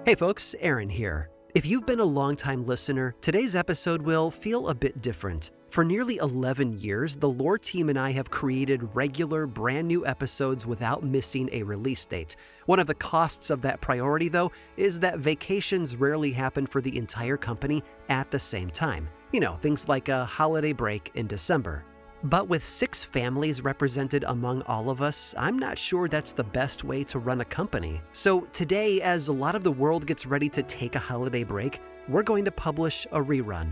Hey folks, Aaron here. If you've been a longtime listener, today's episode will feel a bit different. For nearly 11 years, the Lore team and I have created regular, brand new episodes without missing a release date. One of the costs of that priority, though, is that vacations rarely happen for the entire company at the same time. You know, things like a holiday break in December. But with 6 families represented among all of us, I'm not sure that's the best way to run a company. So today, as a lot of the world gets ready to take a holiday break, we're going to publish a rerun.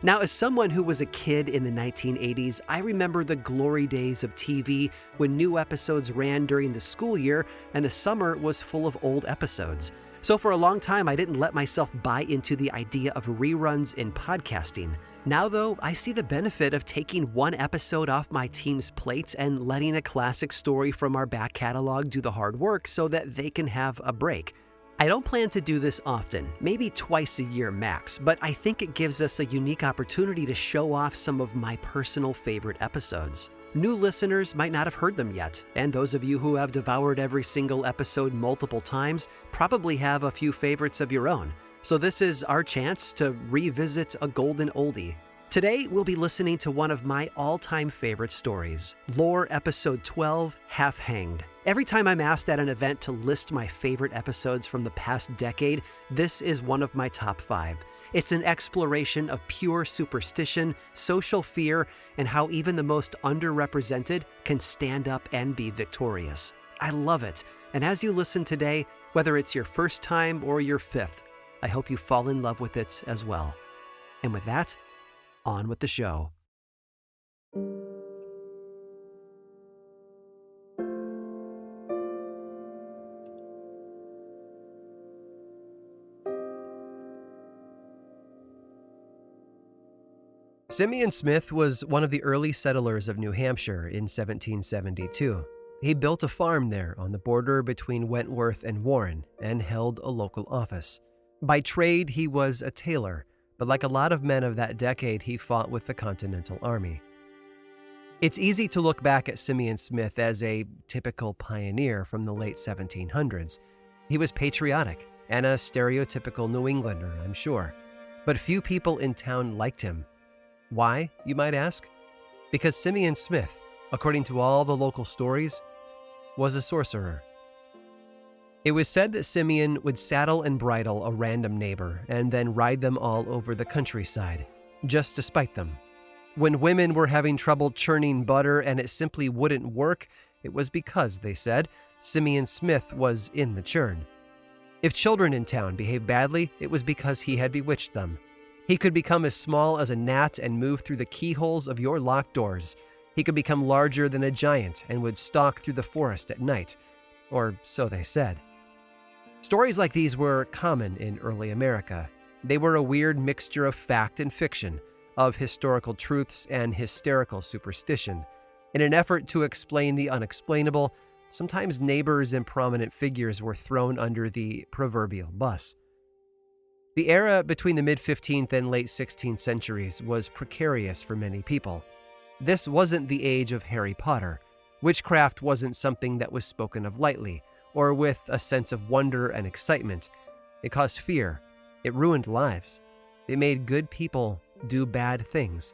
Now, as someone who was a kid in the 1980s, I remember the glory days of TV when new episodes ran during the school year and the summer was full of old episodes. So for a long time, I didn't let myself buy into the idea of reruns in podcasting. Now, though, I see the benefit of taking one episode off my team's plate and letting a classic story from our back catalog do the hard work so that they can have a break. I don't plan to do this often, maybe twice a year max, but I think it gives us a unique opportunity to show off some of my personal favorite episodes. New listeners might not have heard them yet, and those of you who have devoured every single episode multiple times probably have a few favorites of your own. So this is our chance to revisit a golden oldie. Today, we'll be listening to one of my all-time favorite stories, Lore Episode 12, Half Hanged. Every time I'm asked at an event to list my favorite episodes from the past decade, this is one of my top 5. It's an exploration of pure superstition, social fear, and how even the most underrepresented can stand up and be victorious. I love it, and as you listen today, whether it's your first time or your 5th, I hope you fall in love with it as well. And with that, on with the show. Simeon Smith was one of the early settlers of New Hampshire in 1772. He built a farm there on the border between Wentworth and Warren and held a local office. By trade, he was a tailor, but like a lot of men of that decade, he fought with the Continental Army. It's easy to look back at Simeon Smith as a typical pioneer from the late 1700s. He was patriotic and a stereotypical New Englander, I'm sure. But few people in town liked him. Why, you might ask? Because Simeon Smith, according to all the local stories, was a sorcerer. It was said that Simeon would saddle and bridle a random neighbor and then ride them all over the countryside, just to spite them. When women were having trouble churning butter and it simply wouldn't work, it was because, they said, Simeon Smith was in the churn. If children in town behaved badly, it was because he had bewitched them. He could become as small as a gnat and move through the keyholes of your locked doors. He could become larger than a giant and would stalk through the forest at night, or so they said. Stories like these were common in early America. They were a weird mixture of fact and fiction, of historical truths and hysterical superstition. In an effort to explain the unexplainable, sometimes neighbors and prominent figures were thrown under the proverbial bus. The era between the mid-15th and late 16th centuries was precarious for many people. This wasn't the age of Harry Potter. Witchcraft wasn't something that was spoken of lightly, or with a sense of wonder and excitement. It caused fear. It ruined lives. It made good people do bad things.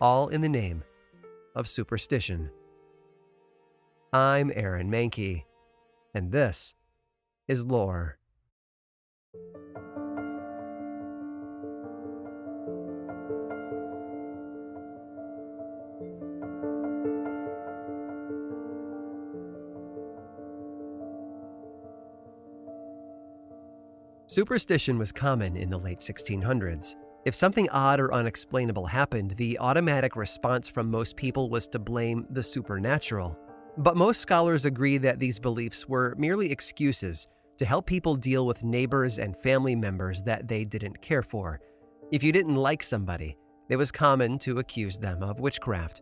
All in the name of superstition. I'm Aaron Mankey, and this is Lore. Superstition was common in the late 1600s. If something odd or unexplainable happened, the automatic response from most people was to blame the supernatural. But most scholars agree that these beliefs were merely excuses to help people deal with neighbors and family members that they didn't care for. If you didn't like somebody, it was common to accuse them of witchcraft.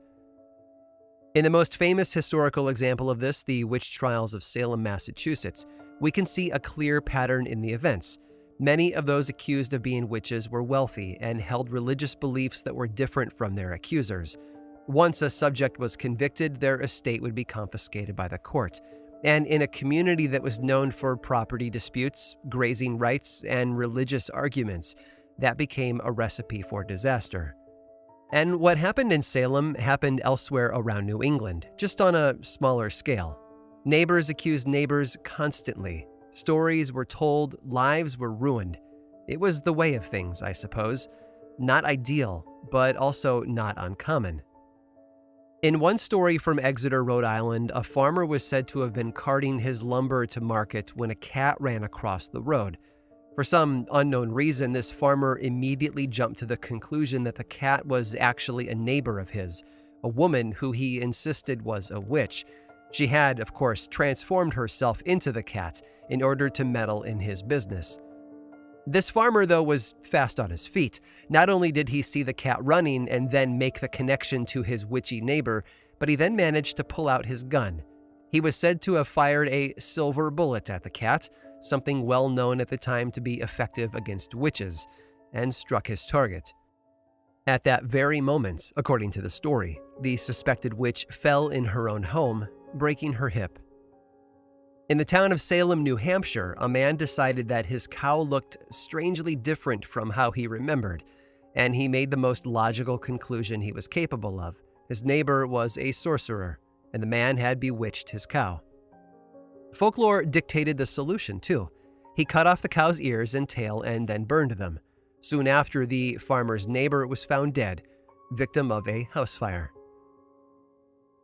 In the most famous historical example of this, the witch trials of Salem, Massachusetts, we can see a clear pattern in the events. Many of those accused of being witches were wealthy and held religious beliefs that were different from their accusers. Once a subject was convicted, their estate would be confiscated by the court. And in a community that was known for property disputes, grazing rights, and religious arguments, that became a recipe for disaster. And what happened in Salem happened elsewhere around New England, just on a smaller scale. Neighbors accused neighbors constantly. Stories were told, lives were ruined. It was the way of things, I suppose. Not ideal, but also not uncommon. In one story from Exeter, Rhode Island, a farmer was said to have been carting his lumber to market when a cat ran across the road. For some unknown reason, this farmer immediately jumped to the conclusion that the cat was actually a neighbor of his, a woman who he insisted was a witch. She had, of course, transformed herself into the cat in order to meddle in his business. This farmer, though, was fast on his feet. Not only did he see the cat running and then make the connection to his witchy neighbor, but he then managed to pull out his gun. He was said to have fired a silver bullet at the cat, something well known at the time to be effective against witches, and struck his target. At that very moment, according to the story, the suspected witch fell in her own home, breaking her hip. In the town of Salem, New Hampshire, a man decided that his cow looked strangely different from how he remembered, and he made the most logical conclusion he was capable of. His neighbor was a sorcerer, and the man had bewitched his cow. Folklore dictated the solution, too. He cut off the cow's ears and tail and then burned them. Soon after, the farmer's neighbor was found dead, victim of a house fire.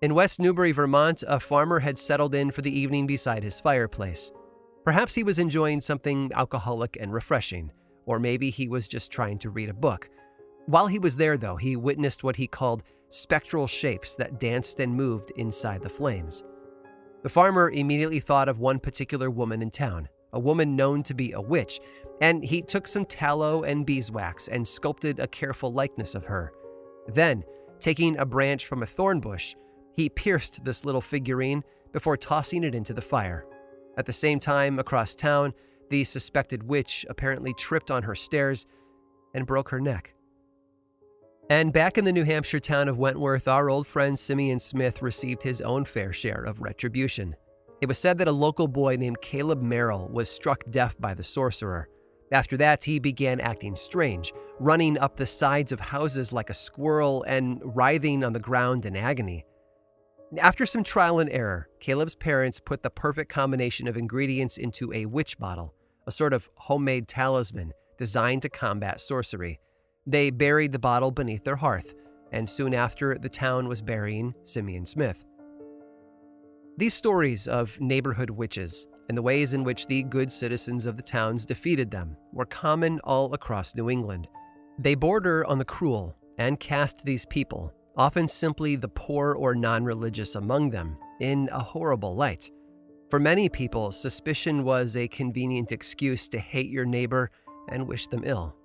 In West Newbury, Vermont, a farmer had settled in for the evening beside his fireplace. Perhaps he was enjoying something alcoholic and refreshing, or maybe he was just trying to read a book. While he was there, though, he witnessed what he called spectral shapes that danced and moved inside the flames. The farmer immediately thought of one particular woman in town, a woman known to be a witch, and he took some tallow and beeswax and sculpted a careful likeness of her. Then, taking a branch from a thorn bush, he pierced this little figurine before tossing it into the fire. At the same time, across town, the suspected witch apparently tripped on her stairs and broke her neck. And back in the New Hampshire town of Wentworth, our old friend Simeon Smith received his own fair share of retribution. It was said that a local boy named Caleb Merrill was struck deaf by the sorcerer. After that, he began acting strange, running up the sides of houses like a squirrel and writhing on the ground in agony. After some trial and error, Caleb's parents put the perfect combination of ingredients into a witch bottle, a sort of homemade talisman designed to combat sorcery. They buried the bottle beneath their hearth, and soon after, the town was burying Simeon Smith. These stories of neighborhood witches and the ways in which the good citizens of the towns defeated them were common all across New England. They border on the cruel and cast these people, often simply the poor or non-religious among them, in a horrible light. For many people, suspicion was a convenient excuse to hate your neighbor and wish them ill.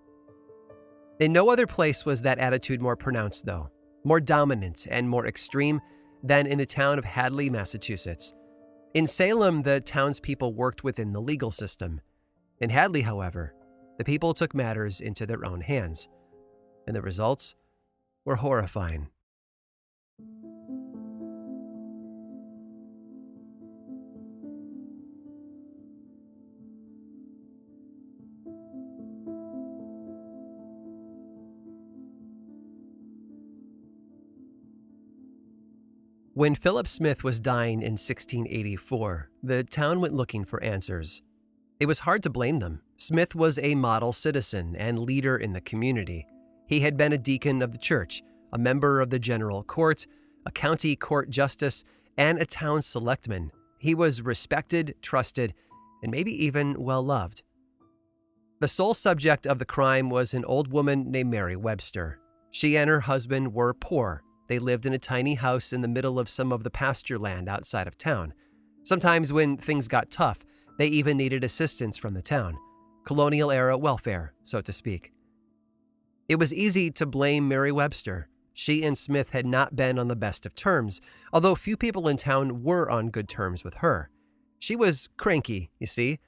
In no other place was that attitude more pronounced, though, more dominant and more extreme than in the town of Hadley, Massachusetts. In Salem, the townspeople worked within the legal system. In Hadley, however, the people took matters into their own hands, and the results were horrifying. When Philip Smith was dying in 1684, the town went looking for answers. It was hard to blame them. Smith was a model citizen and leader in the community. He had been a deacon of the church, a member of the general court, a county court justice, and a town selectman. He was respected, trusted, and maybe even well-loved. The sole subject of the crime was an old woman named Mary Webster. She and her husband were poor. They lived in a tiny house in the middle of some of the pasture land outside of town. Sometimes when things got tough, they even needed assistance from the town. Colonial-era welfare, so to speak. It was easy to blame Mary Webster. She and Smith had not been on the best of terms, although few people in town were on good terms with her. She was cranky, you see.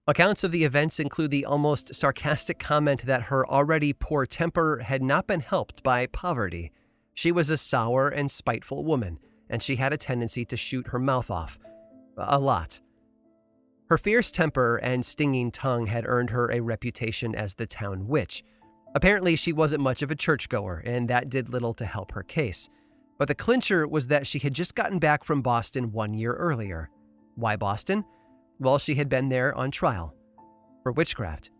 Accounts of the events include the almost sarcastic comment that her already poor temper had not been helped by poverty. She was a sour and spiteful woman, and she had a tendency to shoot her mouth off. A lot. Her fierce temper and stinging tongue had earned her a reputation as the town witch. Apparently, she wasn't much of a churchgoer, and that did little to help her case. But the clincher was that she had just gotten back from Boston 1 year earlier. Why Boston? Well, she had been there on trial for witchcraft.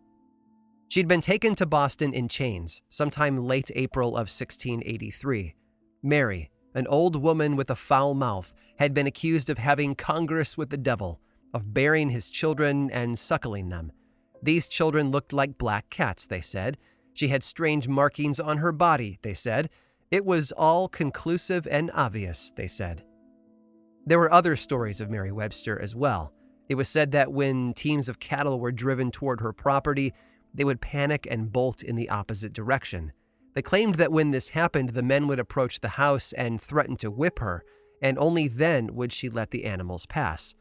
She'd been taken to Boston in chains sometime late April of 1683. Mary, an old woman with a foul mouth, had been accused of having congress with the devil, of bearing his children and suckling them. These children looked like black cats, they said. She had strange markings on her body, they said. It was all conclusive and obvious, they said. There were other stories of Mary Webster as well. It was said that when teams of cattle were driven toward her property, they would panic and bolt in the opposite direction. They claimed that when this happened, the men would approach the house and threaten to whip her, and only then would she let the animals pass.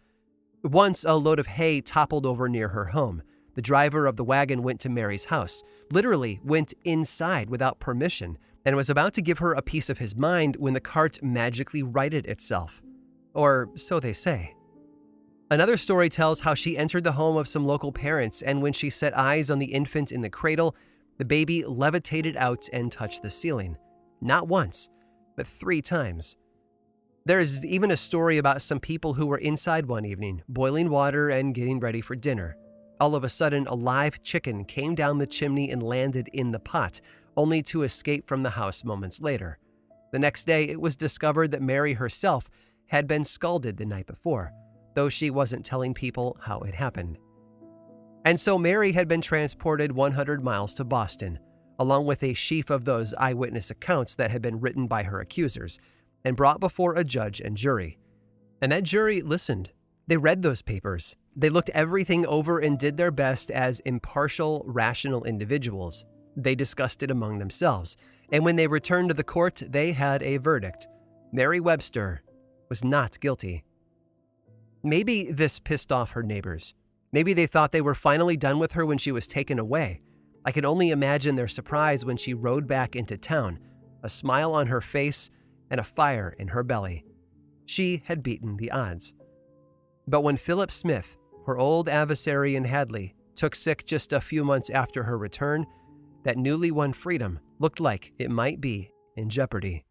Once, a load of hay toppled over near her home. The driver of the wagon went to Mary's house, literally went inside without permission, and was about to give her a piece of his mind when the cart magically righted itself. Or so they say. Another story tells how she entered the home of some local parents, and when she set eyes on the infant in the cradle, the baby levitated out and touched the ceiling. Not once, but 3 times. There is even a story about some people who were inside one evening, boiling water and getting ready for dinner. All of a sudden, a live chicken came down the chimney and landed in the pot, only to escape from the house moments later. The next day, it was discovered that Mary herself had been scalded the night before, though she wasn't telling people how it happened. And so Mary had been transported 100 miles to Boston, along with a sheaf of those eyewitness accounts that had been written by her accusers, and brought before a judge and jury. And that jury listened. They read those papers. They looked everything over and did their best as impartial, rational individuals. They discussed it among themselves, and when they returned to the court, they had a verdict. Mary Webster was not guilty. Maybe this pissed off her neighbors. Maybe they thought they were finally done with her when she was taken away. I can only imagine their surprise when she rode back into town, a smile on her face and a fire in her belly. She had beaten the odds. But when Philip Smith, her old adversary in Hadley, took sick just a few months after her return, that newly won freedom looked like it might be in jeopardy.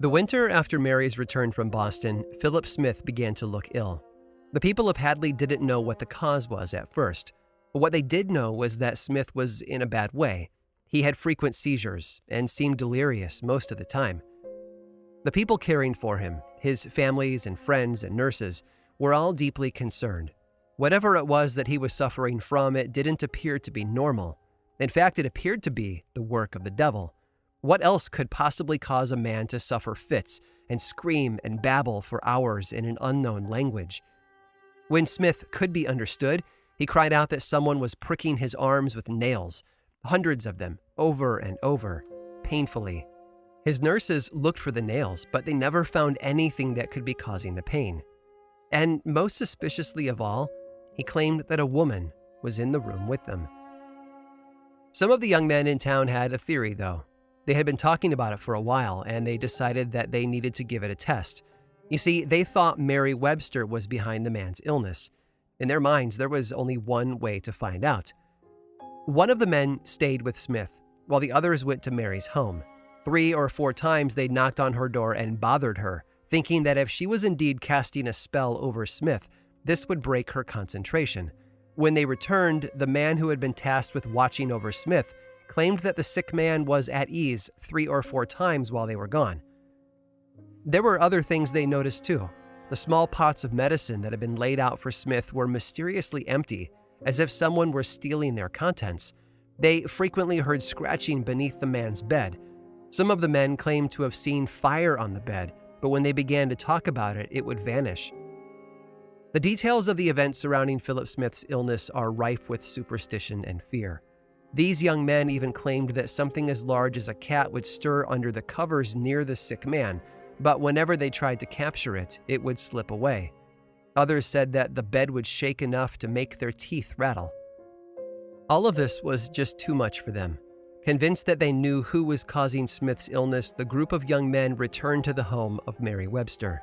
The winter after Mary's return from Boston, Philip Smith began to look ill. The people of Hadley didn't know what the cause was at first, but what they did know was that Smith was in a bad way. He had frequent seizures and seemed delirious most of the time. The people caring for him, his families and friends and nurses, were all deeply concerned. Whatever it was that he was suffering from, it didn't appear to be normal. In fact, it appeared to be the work of the devil. What else could possibly cause a man to suffer fits and scream and babble for hours in an unknown language? When Smith could be understood, he cried out that someone was pricking his arms with nails, hundreds of them, over and over, painfully. His nurses looked for the nails, but they never found anything that could be causing the pain. And most suspiciously of all, he claimed that a woman was in the room with them. Some of the young men in town had a theory, though. They had been talking about it for a while, and they decided that they needed to give it a test. You see, they thought Mary Webster was behind the man's illness. In their minds, there was only one way to find out. One of the men stayed with Smith, while the others went to Mary's home. 3 or 4 times they knocked on her door and bothered her, thinking that if she was indeed casting a spell over Smith, this would break her concentration. When they returned, the man who had been tasked with watching over Smith claimed that the sick man was at ease 3 or 4 times while they were gone. There were other things they noticed too. The small pots of medicine that had been laid out for Smith were mysteriously empty, as if someone were stealing their contents. They frequently heard scratching beneath the man's bed. Some of the men claimed to have seen fire on the bed, but when they began to talk about it, it would vanish. The details of the events surrounding Philip Smith's illness are rife with superstition and fear. These young men even claimed that something as large as a cat would stir under the covers near the sick man, but whenever they tried to capture it, it would slip away. Others said that the bed would shake enough to make their teeth rattle. All of this was just too much for them. Convinced that they knew who was causing Smith's illness, the group of young men returned to the home of Mary Webster.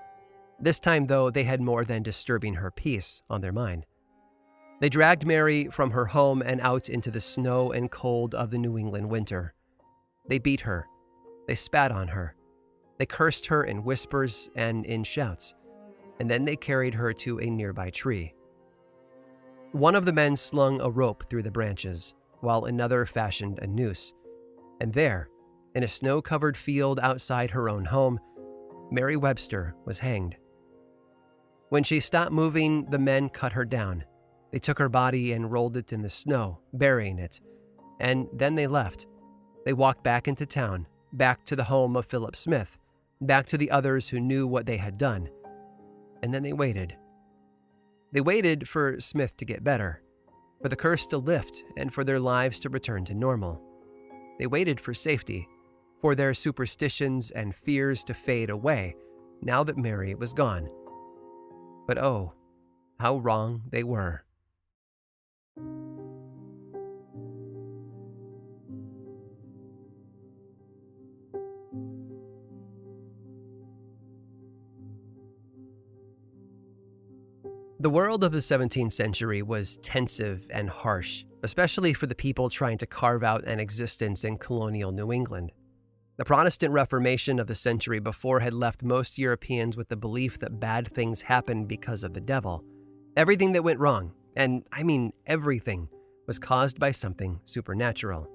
This time, though, they had more than disturbing her peace on their mind. They dragged Mary from her home and out into the snow and cold of the New England winter. They beat her. They spat on her. They cursed her in whispers and in shouts, and then they carried her to a nearby tree. One of the men slung a rope through the branches, while another fashioned a noose. And there, in a snow-covered field outside her own home, Mary Webster was hanged. When she stopped moving, the men cut her down. They took her body and rolled it in the snow, burying it. And then they left. They walked back into town, back to the home of Philip Smith, back to the others who knew what they had done. And then they waited. They waited for Smith to get better, for the curse to lift, and for their lives to return to normal. They waited for safety, for their superstitions and fears to fade away now that Mary was gone. But oh, how wrong they were. The world of the 17th century was tensive and harsh, especially for the people trying to carve out an existence in colonial New England. The Protestant Reformation of the century before had left most Europeans with the belief that bad things happened because of the devil. Everything that went wrong, and I mean everything, was caused by something supernatural.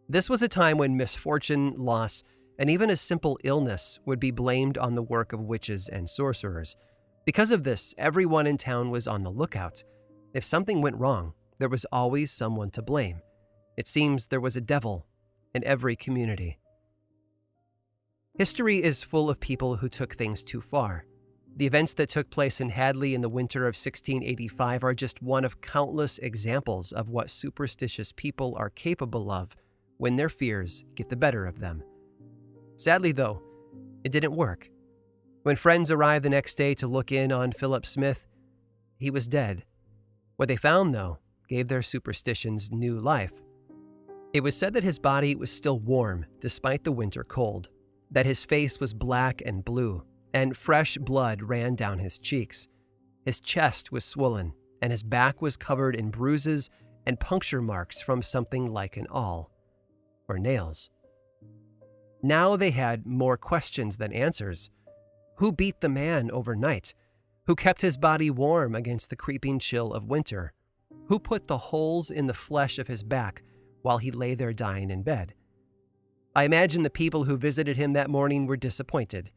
This was a time when misfortune, loss, and even a simple illness would be blamed on the work of witches and sorcerers. Because of this, everyone in town was on the lookout. If something went wrong, there was always someone to blame. It seems there was a devil in every community. History is full of people who took things too far. The events that took place in Hadley in the winter of 1685 are just one of countless examples of what superstitious people are capable of when their fears get the better of them. Sadly, though, it didn't work. When friends arrived the next day to look in on Philip Smith, he was dead. What they found, though, gave their superstitions new life. It was said that his body was still warm despite the winter cold, that his face was black and blue, and fresh blood ran down his cheeks. His chest was swollen, and his back was covered in bruises and puncture marks from something like an awl, or nails. Now they had more questions than answers. Who beat the man overnight? Who kept his body warm against the creeping chill of winter? Who put the holes in the flesh of his back while he lay there dying in bed? I imagine the people who visited him that morning were disappointed.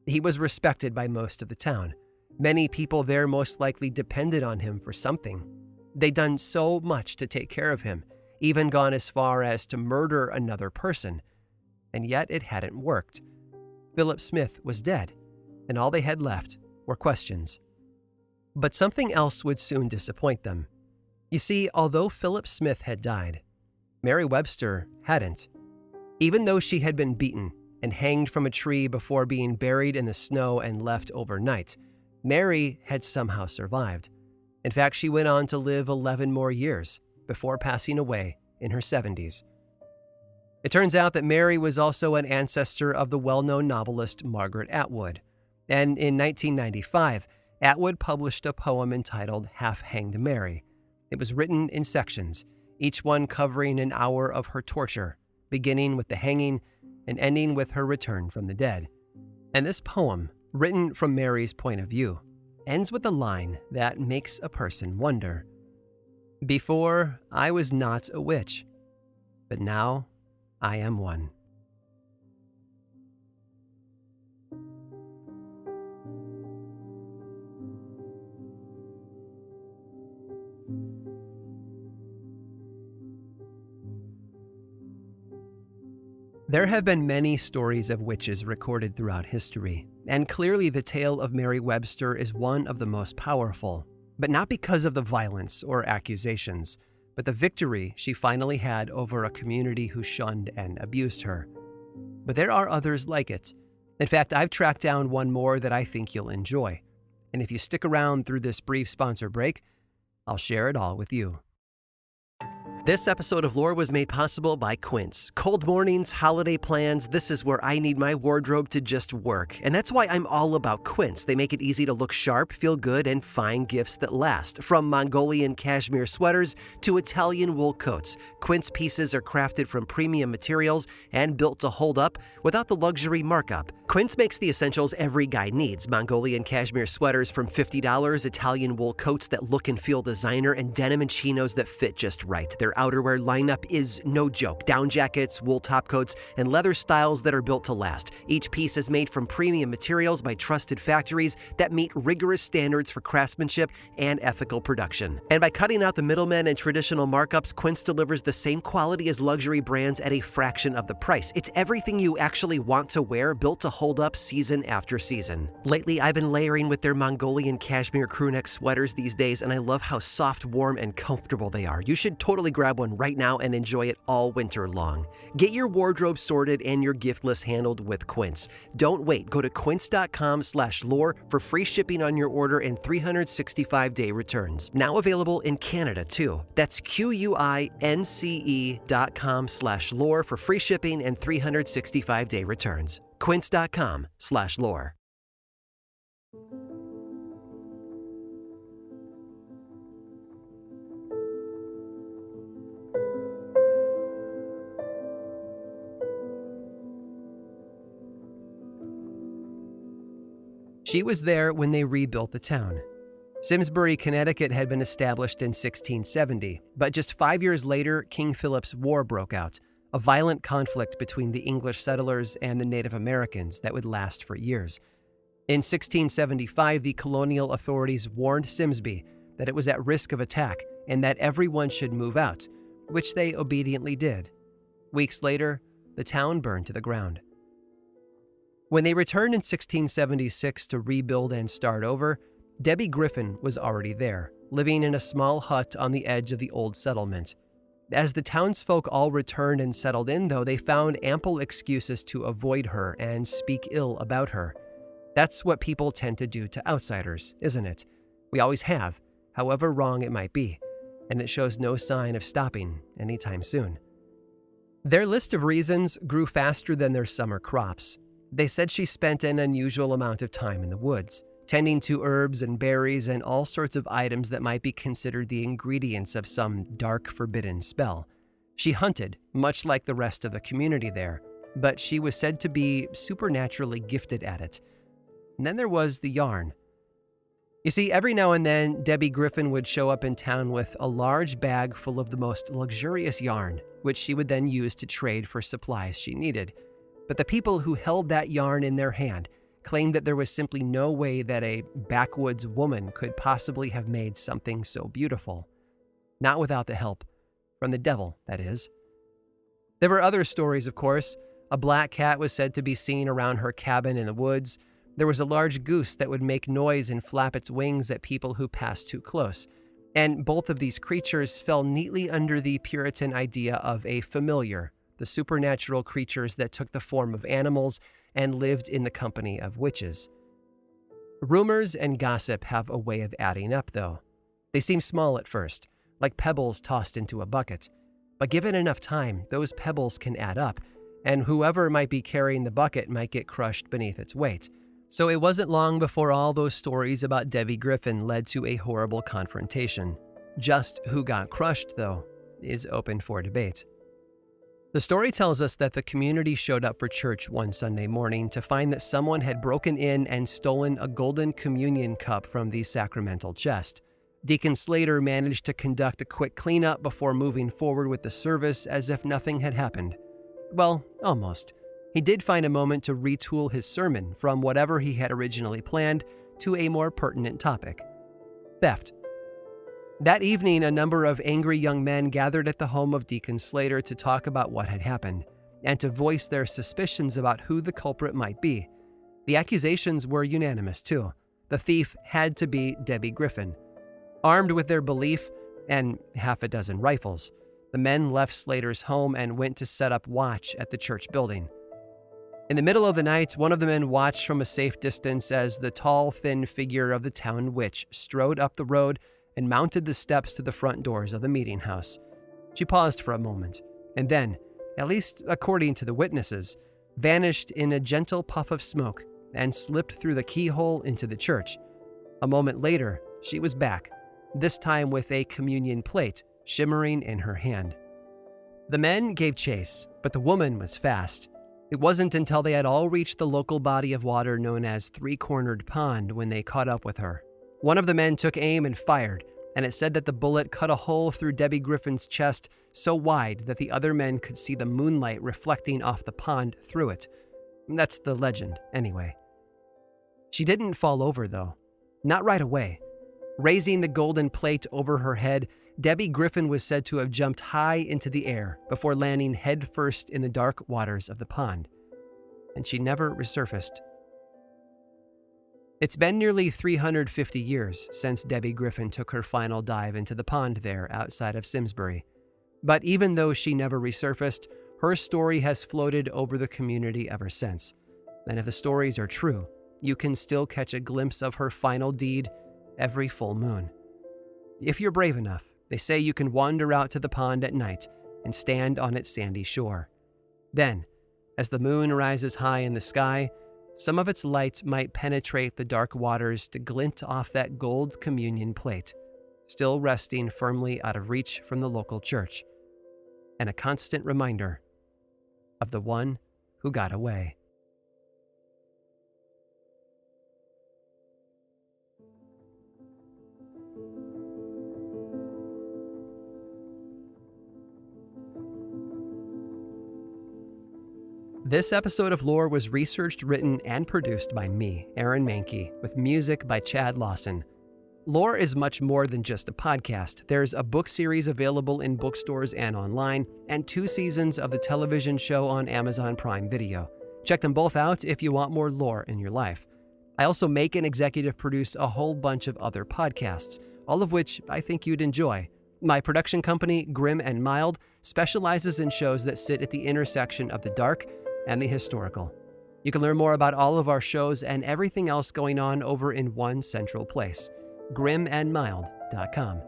He was respected by most of the town. Many people there most likely depended on him for something. They'd done so much to take care of him, even gone as far as to murder another person. And yet it hadn't worked. Philip Smith was dead, and all they had left were questions. But something else would soon disappoint them. You see, although Philip Smith had died, Mary Webster hadn't. Even though she had been beaten and hanged from a tree before being buried in the snow and left overnight, Mary had somehow survived. In fact, she went on to live 11 more years before passing away in her 70s. It turns out that Mary was also an ancestor of the well-known novelist Margaret Atwood. And in 1995, Atwood published a poem entitled Half-Hanged Mary. It was written in sections, each one covering an hour of her torture, beginning with the hanging and ending with her return from the dead. And this poem, written from Mary's point of view, ends with a line that makes a person wonder. Before, I was not a witch, but now I am one. There have been many stories of witches recorded throughout history, and clearly the tale of Mary Webster is one of the most powerful, but not because of the violence or accusations, but the victory she finally had over a community who shunned and abused her. But there are others like it. In fact, I've tracked down one more that I think you'll enjoy. And if you stick around through this brief sponsor break, I'll share it all with you. This episode of Lore was made possible by Quince. Cold mornings, holiday plans, this is where I need my wardrobe to just work. And that's why I'm all about Quince. They make it easy to look sharp, feel good, and find gifts that last. From Mongolian cashmere sweaters to Italian wool coats, Quince pieces are crafted from premium materials and built to hold up without the luxury markup. Quince makes the essentials every guy needs. Mongolian cashmere sweaters from $50, Italian wool coats that look and feel designer, and denim and chinos that fit just right. Their outerwear lineup is no joke. Down jackets, wool top coats, and leather styles that are built to last. Each piece is made from premium materials by trusted factories that meet rigorous standards for craftsmanship and ethical production. And by cutting out the middlemen and traditional markups, Quince delivers the same quality as luxury brands at a fraction of the price. It's everything you actually want to wear, built to hold up season after season. Lately, I've been layering with their Mongolian cashmere crewneck sweaters these days, and I love how soft, warm, and comfortable they are. You should totally grab one right now and enjoy it all winter long. Get your wardrobe sorted and your gift list handled with Quince. Don't wait. Go to quince.com/lore for free shipping on your order and 365-day returns. Now available in Canada too. That's QUINCE.com/lore for free shipping and 365-day returns. Quince.com/lore. She was there when they rebuilt the town. Simsbury, Connecticut had been established in 1670, but just 5 years later, King Philip's War broke out, a violent conflict between the English settlers and the Native Americans that would last for years. In 1675, the colonial authorities warned Simsbury that it was at risk of attack and that everyone should move out, which they obediently did. Weeks later, the town burned to the ground. When they returned in 1676 to rebuild and start over, Debbie Griffin was already there, living in a small hut on the edge of the old settlement. As the townsfolk all returned and settled in, though, they found ample excuses to avoid her and speak ill about her. That's what people tend to do to outsiders, isn't it? We always have, however wrong it might be, and it shows no sign of stopping anytime soon. Their list of reasons grew faster than their summer crops. They said she spent an unusual amount of time in the woods, tending to herbs and berries and all sorts of items that might be considered the ingredients of some dark, forbidden spell. She hunted, much like the rest of the community there, but she was said to be supernaturally gifted at it. And then there was the yarn. You see, every now and then, Debbie Griffin would show up in town with a large bag full of the most luxurious yarn, which she would then use to trade for supplies she needed. But the people who held that yarn in their hand claimed that there was simply no way that a backwoods woman could possibly have made something so beautiful. Not without the help from the devil, that is. There were other stories, of course. A black cat was said to be seen around her cabin in the woods. There was a large goose that would make noise and flap its wings at people who passed too close. And both of these creatures fell neatly under the Puritan idea of a familiar, the supernatural creatures that took the form of animals and lived in the company of witches. Rumors and gossip have a way of adding up, though. They seem small at first, like pebbles tossed into a bucket. But given enough time, those pebbles can add up, and whoever might be carrying the bucket might get crushed beneath its weight. So it wasn't long before all those stories about Debbie Griffin led to a horrible confrontation. Just who got crushed, though, is open for debate. The story tells us that the community showed up for church one Sunday morning to find that someone had broken in and stolen a golden communion cup from the sacramental chest. Deacon Slater managed to conduct a quick cleanup before moving forward with the service as if nothing had happened. Well, almost. He did find a moment to retool his sermon from whatever he had originally planned to a more pertinent topic: theft. That evening, a number of angry young men gathered at the home of Deacon Slater to talk about what had happened, and to voice their suspicions about who the culprit might be. The accusations were unanimous, too. The thief had to be Debbie Griffin. Armed with their belief and half a dozen rifles, the men left Slater's home and went to set up watch at the church building. In the middle of the night, one of the men watched from a safe distance as the tall, thin figure of the town witch strode up the road and mounted the steps to the front doors of the meeting house. She paused for a moment, and then, at least according to the witnesses, vanished in a gentle puff of smoke and slipped through the keyhole into the church. A moment later, she was back, this time with a communion plate shimmering in her hand. The men gave chase, but the woman was fast. It wasn't until they had all reached the local body of water known as Three-Cornered Pond when they caught up with her. One of the men took aim and fired, and it said that the bullet cut a hole through Debbie Griffin's chest so wide that the other men could see the moonlight reflecting off the pond through it. That's the legend, anyway. She didn't fall over, though. Not right away. Raising the golden plate over her head, Debbie Griffin was said to have jumped high into the air before landing headfirst in the dark waters of the pond. And she never resurfaced. It's been nearly 350 years since Debbie Griffin took her final dive into the pond there outside of Simsbury. But even though she never resurfaced, her story has floated over the community ever since. And if the stories are true, you can still catch a glimpse of her final deed every full moon. If you're brave enough, they say you can wander out to the pond at night and stand on its sandy shore. Then, as the moon rises high in the sky, some of its light might penetrate the dark waters to glint off that gold communion plate, still resting firmly out of reach from the local church, and a constant reminder of the one who got away. This episode of Lore was researched, written, and produced by me, Aaron Mahnke, with music by Chad Lawson. Lore is much more than just a podcast. There's a book series available in bookstores and online, and 2 seasons of the television show on Amazon Prime Video. Check them both out if you want more lore in your life. I also make and executive produce a whole bunch of other podcasts, all of which I think you'd enjoy. My production company, Grim and Mild, specializes in shows that sit at the intersection of the dark and the historical. You can learn more about all of our shows and everything else going on over in one central place, grimandmild.com.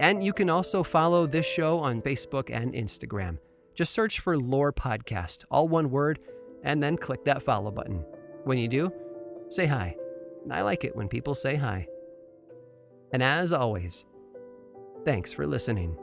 And you can also follow this show on Facebook and Instagram. Just search for Lore Podcast, all one word, and then click that follow button. When you do, say hi. I like it when people say hi. And as always, thanks for listening.